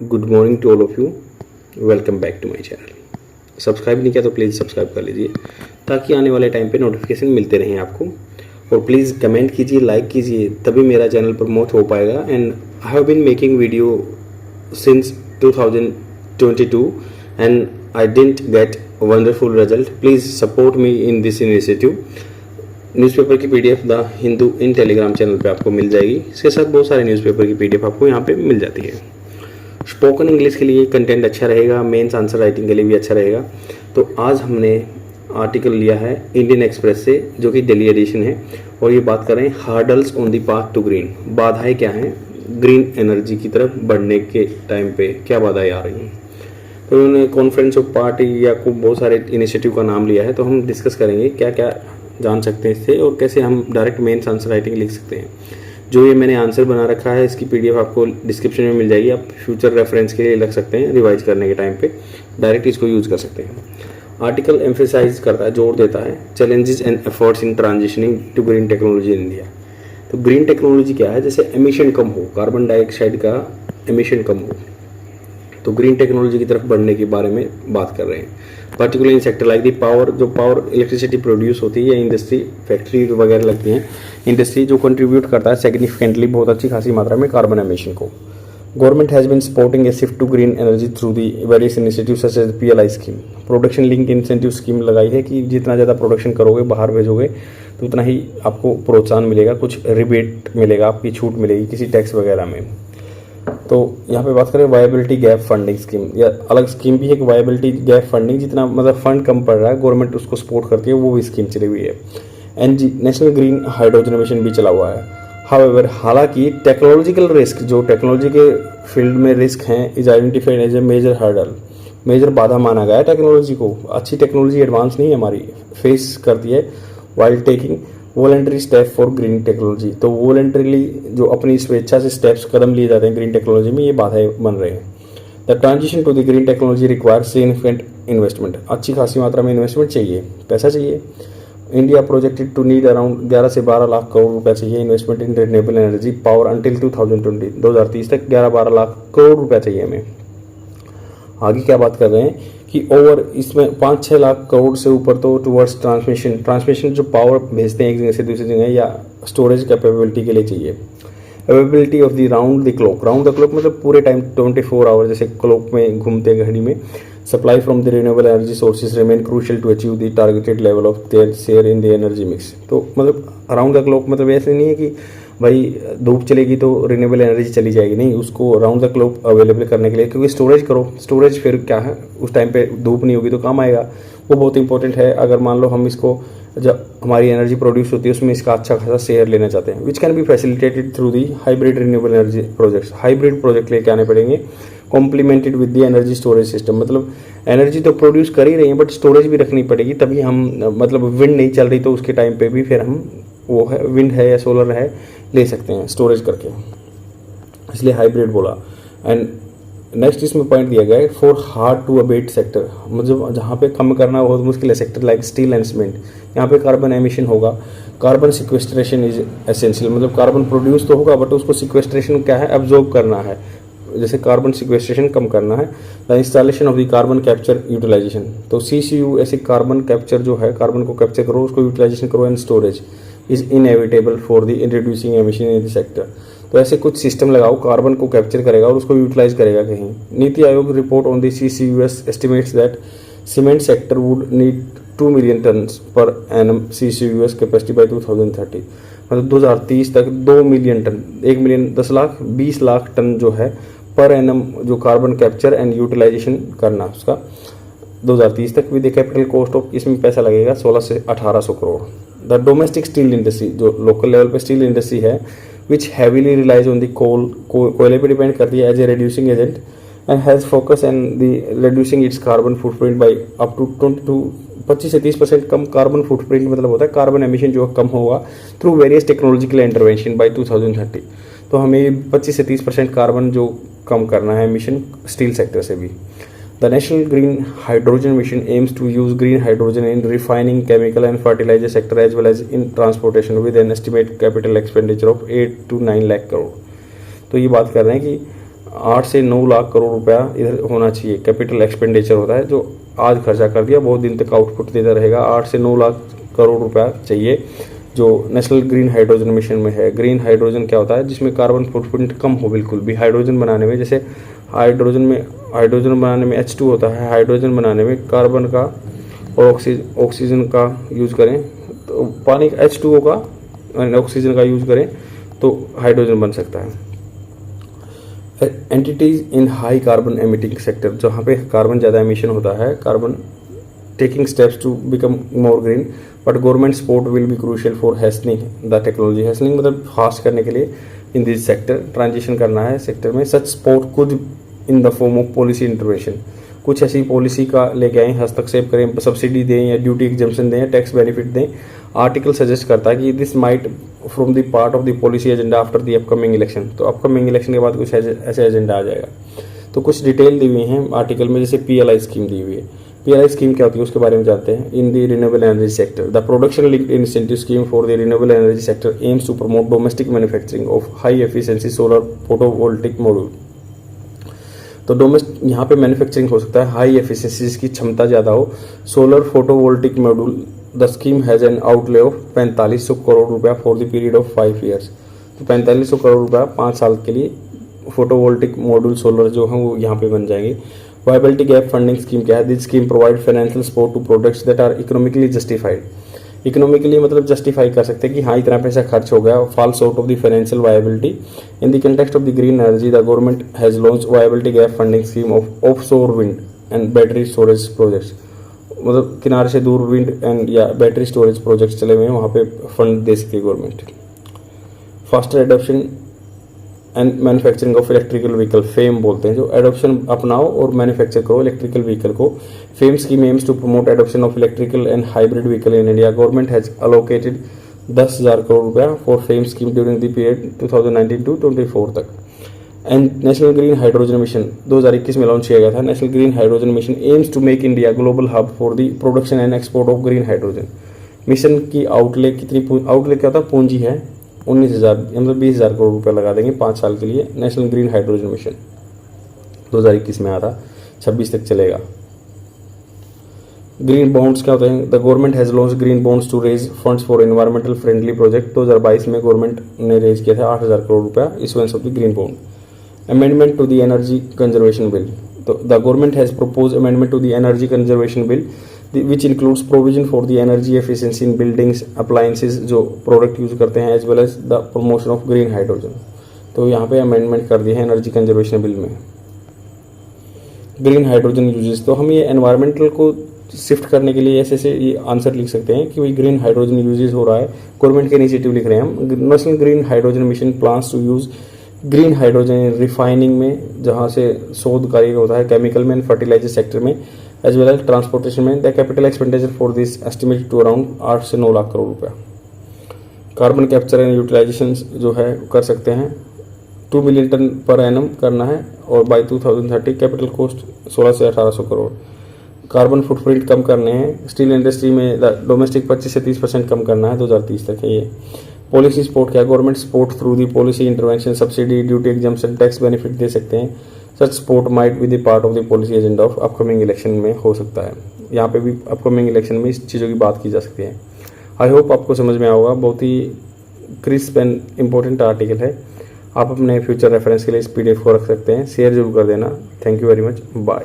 Good morning to all of you. Welcome back to my channel. Subscribe नहीं किया तो please subscribe कर लीजिए ताकि आने वाले टाइम पे नोटिफिकेशन मिलते रहें आपको। और प्लीज़ कमेंट कीजिए, लाइक कीजिए, तभी मेरा चैनल प्रमोट हो पाएगा। And I have been making video since 2022 and I didn't get wonderful result. Please support me in this initiative. Newspaper की PDF the Hindu in Telegram channel पे आपको मिल जाएगी। इसके साथ बहुत सारे न्यूज़पेपर की पीडीएफ आपको यहाँ पे मिल जाती है। स्पोकन इंग्लिश के लिए कंटेंट अच्छा रहेगा, मेंस आंसर राइटिंग के लिए भी अच्छा रहेगा। तो आज हमने आर्टिकल लिया है इंडियन एक्सप्रेस से, जो कि दिल्ली एडिशन है, और ये बात कर रहे हैं hurdles on the path to green. बाधाएं क्या हैं ग्रीन एनर्जी की तरफ बढ़ने के टाइम पे, क्या बाधाएं आ रही हैं। तो उन्होंने कॉन्फ्रेंस ऑफ पार्टी या को बहुत सारे इनिशिएटिव का नाम लिया है। तो हम डिस्कस करेंगे क्या क्या जान सकते हैं इससे और कैसे हम डायरेक्ट मेंस आंसर राइटिंग लिख सकते हैं। जो ये मैंने आंसर बना रखा है इसकी पीडीएफ आपको डिस्क्रिप्शन में मिल जाएगी। आप फ्यूचर रेफरेंस के लिए रख सकते हैं, रिवाइज करने के टाइम पे डायरेक्ट इसको यूज़ कर सकते हैं। आर्टिकल एम्फेसाइज करता है, जोर देता है challenges and efforts in transitioning to green technology in India. तो ग्रीन टेक्नोलॉजी क्या है, जैसे एमिशन कम हो, कार्बन डाइऑक्साइड का एमिशन कम हो, तो ग्रीन टेक्नोलॉजी की तरफ बढ़ने के बारे में बात कर रहे हैं। Particular in sector like the power, जो पावर इलेक्ट्रिसिटी प्रोड्यूस होती है या इंडस्ट्री, फैक्ट्री वगैरह लगती हैं, इंडस्ट्री जो कंट्रीब्यूट करता है सिग्निफिकेंटली, बहुत अच्छी खासी मात्रा में कार्बन एमिशन को। Government has been supporting a shift to green energy through the various initiative such as PLI scheme. Production link incentive scheme लगाई है कि जितना ज़्यादा प्रोडक्शन करोगे, बाहर भेजोगे, तो उतना ही आपको प्रोत्साहन मिलेगा, कुछ रिबेट मिलेगा, आपकी छूट मिलेगी किसी टैक्स वगैरह में। तो यहाँ पे बात करें वायबिलिटी गैप फंडिंग स्कीम, या अलग स्कीम भी है कि वायबिलिटी गैप फंडिंग, जितना मतलब फंड कम पड़ रहा है गवर्नमेंट उसको सपोर्ट करती है, वो भी स्कीम चली हुई है। NG national green hydrogen mission भी चला हुआ है। हाउएवर, हालांकि टेक्नोलॉजिकल रिस्क, जो टेक्नोलॉजी के फील्ड में रिस्क हैं, is identified as a major hurdle, major बाधा माना गया है टेक्नोलॉजी को। अच्छी टेक्नोलॉजी एडवांस नहीं है हमारी, फेस करती है while taking voluntary step for green technology. तो वॉलंटरीली जो अपनी स्वेच्छा से स्टेप्स कदम लिए जाते हैं ग्रीन टेक्नोलॉजी में, ये बाधाएं बन रहे हैं। The transition to the green technology require significant investment, अच्छी खासी मात्रा में इन्वेस्टमेंट चाहिए, पैसा चाहिए। India projected to need around 11 से 12 लाख करोड़ रुपए चाहिए investment in renewable energy power until 2030 तक 11-12 लाख करोड़ रुपए चाहिए हमें। आगे क्या बात कर रहे हैं कि ओवर इसमें 5-6 लाख करोड़ से ऊपर तो टुवर्ड्स ट्रांसमिशन जो पावर भेजते हैं एक जगह से दूसरी जगह, या स्टोरेज कैपेबिलिटी के लिए चाहिए। Availability of the round the clock मतलब पूरे टाइम 24 आवर जैसे क्लॉक में घूमते घड़ी में, supply from the renewable energy sources remain crucial to achieve the targeted level of their share in the energy mix. तो मतलब अराउंड द क्लॉक मतलब ऐसे नहीं है कि भाई धूप चलेगी तो रिन्यूएबल एनर्जी चली जाएगी, नहीं, उसको राउंड द क्लॉक अवेलेबल करने के लिए, क्योंकि स्टोरेज करो, स्टोरेज फिर क्या है, उस टाइम पे धूप नहीं होगी तो काम आएगा, वो बहुत इंपॉर्टेंट है। अगर मान लो हम इसको, जब हमारी एनर्जी प्रोड्यूस होती है उसमें इसका अच्छा खासा शेयर लेना चाहते हैं, which can be facilitated through the hybrid renewable energy projects. Hybrid project लेके आने पड़ेंगे, complimented with the energy storage system, मतलब एनर्जी तो प्रोड्यूस कर ही रही है बट स्टोरेज भी रखनी पड़ेगी, तभी हम, मतलब विंड नहीं चल रही तो उसके टाइम पे भी फिर हम वो है विंड है या सोलर है ले सकते हैं स्टोरेज करके, इसलिए हाइब्रिड बोला। एंड नेक्स्ट इसमें पॉइंट दिया गया है for hard to abate sector, मतलब जहाँ पे कम करना बहुत मुश्किल है sector like steel and cement, यहाँ पे कार्बन एमिशन होगा। कार्बन सिक्वेस्ट्रेशन इज एसेंशियल, मतलब कार्बन प्रोड्यूस तो होगा बट उसको सिक्वेस्ट्रेशन क्या है, एब्जॉर्ब करना है, जैसे कार्बन सिक्वेस्ट्रेशन कम करना है। The installation of the carbon capture utilisation, तो CCU ऐसे कार्बन कैप्चर जो है, कार्बन को कैप्चर करो, उसको यूटिलाइजेशन करो, and storage is inevitable for the reducing emission in the sector. तो ऐसे कुछ सिस्टम लगाओ, कार्बन को कैप्चर करेगा और उसको यूटिलाइज करेगा कहीं। NITI Aayog report on the CCUS estimates that cement sector would need 2 million ton per annum CCUS capacity by 2030, मतलब 2030 तक 2 million ton, 1 million 10 lakh 20 lakh ton जो है पर एनम जो कार्बन कैप्चर एंड यूटिलाइजेशन करना उसका 2030 तक। विद कैपिटल कॉस्ट ऑफ, इसमें पैसा लगेगा 1600 से 1800 crore. The domestic steel industry, जो लोकल लेवल पे स्टील इंडस्ट्री है, which heavily relies on the कोयले पे डिपेंड करती है as a reducing agent, and has focus and the reducing its carbon footprint by up to 25 से 30% कम कार्बन फुटप्रिंट, मतलब होता है कार्बन एमिशन जो कम होगा through various technological intervention by 2030। तो हमें 25 से 30% कार्बन जो कम करना है एमिशन स्टील सेक्टर से भी। The national green hydrogen mission aims to use green hydrogen in refining, chemical and fertiliser sector as well as in transportation with an estimate capital expenditure of 8 to 9 lakh crore. तो ये बात कर रहे हैं कि 8 से 9 लाख करोड़ रुपया इधर होना चाहिए, कैपिटल एक्सपेंडिचर होता है जो आज खर्चा कर दिया, बहुत दिन तक आउटपुट देता रहेगा। 8 से 9 लाख करोड़ रुपया चाहिए जो नेशनल ग्रीन हाइड्रोजन मिशन में है। ग्रीन हाइड्रोजन क्या होता है, जिसमें कार्बन फुटप्रिंट कम हो बिल्कुल भी हाइड्रोजन बनाने में। जैसे हाइड्रोजन बनाने में H2 होता है, हाइड्रोजन बनाने में कार्बन का और ऑक्सीजन का यूज़ करें तो पानी का H2O का ऑक्सीजन का यूज़ करें तो हाइड्रोजन बन सकता है। Entities in high carbon emitting sector, जहाँ पे कार्बन ज़्यादा एमिशन होता है, carbon taking steps to become more green, but government support will be crucial for hastening the technology. Hastening मतलब फास्ट करने के लिए इन दिस सेक्टर, ट्रांजिशन करना है सेक्टर में। Such support could in the form of policy intervention, कुछ ऐसी policy का लेके आए, हस्तक्षेप करें, सब्सिडी दें या ड्यूटी एग्जम्पशन दें, टैक्स बेनिफिट दें। आर्टिकल सजेस्ट करता है कि this might from the part of the policy agenda after the upcoming election, तो अपकमिंग इलेक्शन के बाद कुछ ऐसे एजेंडा आ जाएगा। तो कुछ डिटेल दी हुई हैं आर्टिकल में, जैसे PLI स्कीम दी हुई है। PLI स्कीम क्या होती है उसके बारे में जानते हैं। In the renewable energy sector, the production linked incentive scheme for the renewable energy sector aims to promote domestic manufacturing of high efficiency solar photovoltaic module. तो यहाँ पे मैन्युफैक्चरिंग हो सकता है हाई एफिशिएंसी, जिसकी क्षमता ज़्यादा हो, solar photovoltaic module. The scheme has an outlay of 4500 crore रुपया for the period of 5 years. तो 4500 करोड़ रुपया 5 साल के लिए फोटोवोल्टिक मॉड्यूल सोलर जो हैं वो यहाँ पे बन जाएंगे। वायबिलिटी गैप फंडिंग स्कीम क्या है, this scheme provide financial support to products that are economically justified. Economically मतलब जस्टिफाई कर सकते हैं कि हाँ इतना पैसा खर्च हो गया, falls out of the financial viability. In the context of the green energy, the government has launch viability gap funding scheme of offshore wind and battery storage projects. मतलब किनारे से दूर विंड एंड या बैटरी स्टोरेज प्रोजेक्ट्स चले हुए हैं, वहाँ पे फंड दे सकती है government. Faster adoption and manufacturing of electrical vehicle, FAME बोलते हैं, जो एडॉप्शन अपनाओ और मैन्युफैक्चर करो इलेक्ट्रिकल व्हीकल को। FAME scheme aims to promote adoption of electrical and hybrid vehicle in India. Government has allocated 10,000 crore रुपया for FAME scheme during the period 2019 to 24 तक। And national green hydrogen mission 2021 में launch किया गया था। National green hydrogen mission aims to make India global hub for the production and export of green hydrogen. Mission की outlay outlay क्या था, पूंजी है 19,000 मतलब 20,000 करोड़ रुपया लगा देंगे 5 साल के लिए। नेशनल ग्रीन हाइड्रोजन मिशन 2021 में आया था, 26 तक चलेगा। ग्रीन बॉन्ड्स क्या होते हैं, the government has launch green bonds to raise funds for environmental friendly project. 2022 में गवर्नमेंट ने रेज किया था 8,000 करोड़ रुपया issuance of the green bond. Amendment to the energy conservation bill, तो the government has propose amendment to the energy conservation bill which includes provision for the energy efficiency in buildings appliances जो product use करते हैं, as well as the promotion of green hydrogen. तो यहाँ पे amendment कर दिए हैं energy conservation bill में। ग्रीन हाइड्रोजन यूजेस, तो हम ये एनवायरमेंटल को शिफ्ट करने के लिए ऐसे ये आंसर लिख सकते हैं कि वही ग्रीन हाइड्रोजन यूजेस हो रहा है, गवर्नमेंट के इनिशिएटिव लिख रहे हैं हम। National green hydrogen mission plans to use green hydrogen refining में, जहाँ से शोध कार्य होता है, केमिकल में, फर्टिलाइजर सेक्टर में, एज वेल एज ट्रांसपोर्टेशन में। The capital expenditure for this estimated to around 8 से 9 लाख करोड़ रुपया। कार्बन कैप्चर एंड यूटिलाइजेशन जो है कर सकते हैं, 2 मिलियन टन पर एनम करना है, और बाई 2030 कैपिटल कॉस्ट 16 से 1800 करोड़। कार्बन फुटप्रिंट कम करने हैं, स्टील इंडस्ट्री में डोमेस्टिक 25 से 30% कम करना है 2030 तक है ये। पॉलिसी सपोर्ट क्या, government support through the policy intervention, subsidy, duty exemption, tax benefit दे सकते हैं। Such support might be the part of the policy agenda of upcoming election में हो सकता है। यहाँ पे भी अपकमिंग इलेक्शन में इस चीज़ों की बात की जा सकती है। आई होप आपको समझ में आया होगा, बहुत ही क्रिस्प एंड इम्पोर्टेंट आर्टिकल है। आप अपने फ्यूचर रेफरेंस के लिए इस PDF को रख सकते हैं, शेयर जरूर कर देना। Thank you very much, bye.